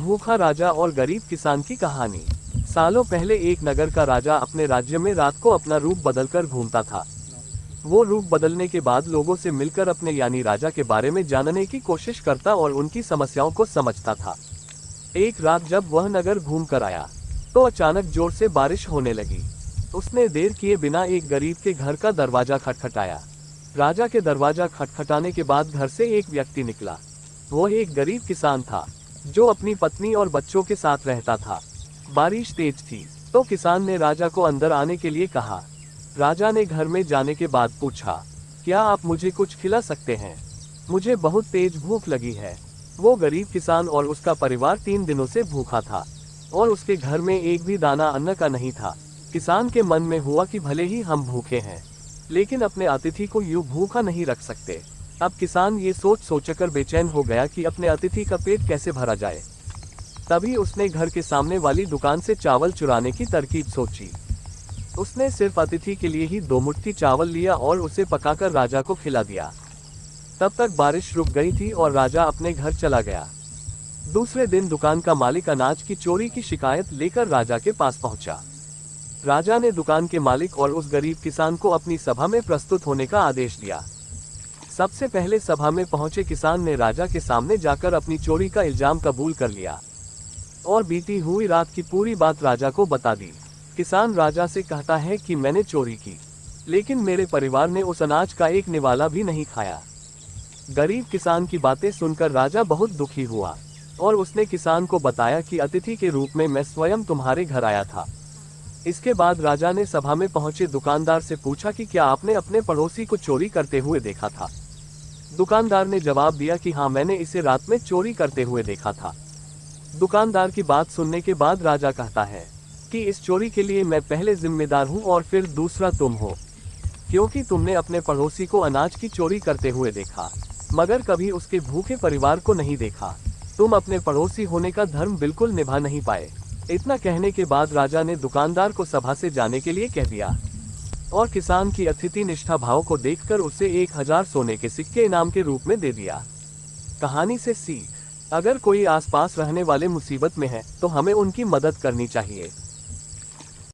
भूखा राजा और गरीब किसान की कहानी। सालों पहले एक नगर का राजा अपने राज्य में रात को अपना रूप बदलकर घूमता था। वो रूप बदलने के बाद लोगों से मिलकर अपने यानी राजा के बारे में जानने की कोशिश करता और उनकी समस्याओं को समझता था। एक रात जब वह नगर घूम कर आया तो अचानक जोर से बारिश होने लगी। उसने देर किए बिना एक गरीब के घर का दरवाजा खटखटाया। राजा के दरवाजा खटखटाने के बाद घर से एक व्यक्ति निकला। वह एक गरीब किसान था जो अपनी पत्नी और बच्चों के साथ रहता था। बारिश तेज थी तो किसान ने राजा को अंदर आने के लिए कहा। राजा ने घर में जाने के बाद पूछा, क्या आप मुझे कुछ खिला सकते हैं? मुझे बहुत तेज भूख लगी है। वो गरीब किसान और उसका परिवार 3 दिनों से भूखा था और उसके घर में एक भी दाना अन्न का नहीं था। किसान के मन में हुआ कि भले ही हम भूखे हैं लेकिन अपने अतिथि को यूं भूखा नहीं रख सकते। अब किसान ये सोचकर बेचैन हो गया कि अपने अतिथि का पेट कैसे भरा जाए। तभी उसने घर के सामने वाली दुकान से चावल चुराने की तरकीब सोची। उसने सिर्फ अतिथि के लिए ही 2 मुट्ठी चावल लिया और उसे पकाकर राजा को खिला दिया। तब तक बारिश रुक गई थी और राजा अपने घर चला गया। दूसरे दिन दुकान का मालिक अनाज की चोरी की शिकायत लेकर राजा के पास पहुंचा। राजा ने दुकान के मालिक और उस गरीब किसान को अपनी सभा में प्रस्तुत होने का आदेश दिया। सबसे पहले सभा में पहुंचे किसान ने राजा के सामने जाकर अपनी चोरी का इल्जाम कबूल कर लिया और बीती हुई रात की पूरी बात राजा को बता दी। किसान राजा से कहता है कि मैंने चोरी की लेकिन मेरे परिवार ने उस अनाज का एक निवाला भी नहीं खाया। गरीब किसान की बातें सुनकर राजा बहुत दुखी हुआ और उसने किसान को बताया कि अतिथि के रूप में मैं स्वयं तुम्हारे घर आया था। इसके बाद राजा ने सभा में पहुंचे दुकानदार से पूछा कि क्या आपने अपने पड़ोसी को चोरी करते हुए देखा था? दुकानदार ने जवाब दिया कि हाँ, मैंने इसे रात में चोरी करते हुए देखा था। दुकानदार की बात सुनने के बाद राजा कहता है कि इस चोरी के लिए मैं पहले जिम्मेदार हूँ और फिर दूसरा तुम हो, क्योंकि तुमने अपने पड़ोसी को अनाज की चोरी करते हुए देखा मगर कभी उसके भूखे परिवार को नहीं देखा। तुम अपने पड़ोसी होने का धर्म बिल्कुल निभा नहीं पाए। इतना कहने के बाद राजा ने दुकानदार को सभा से जाने के लिए कह दिया और किसान की अतिथि निष्ठा भाव को देखकर उसे 1000 सोने के सिक्के इनाम के रूप में दे दिया। कहानी से सीख, अगर कोई आसपास रहने वाले मुसीबत में है तो हमें उनकी मदद करनी चाहिए।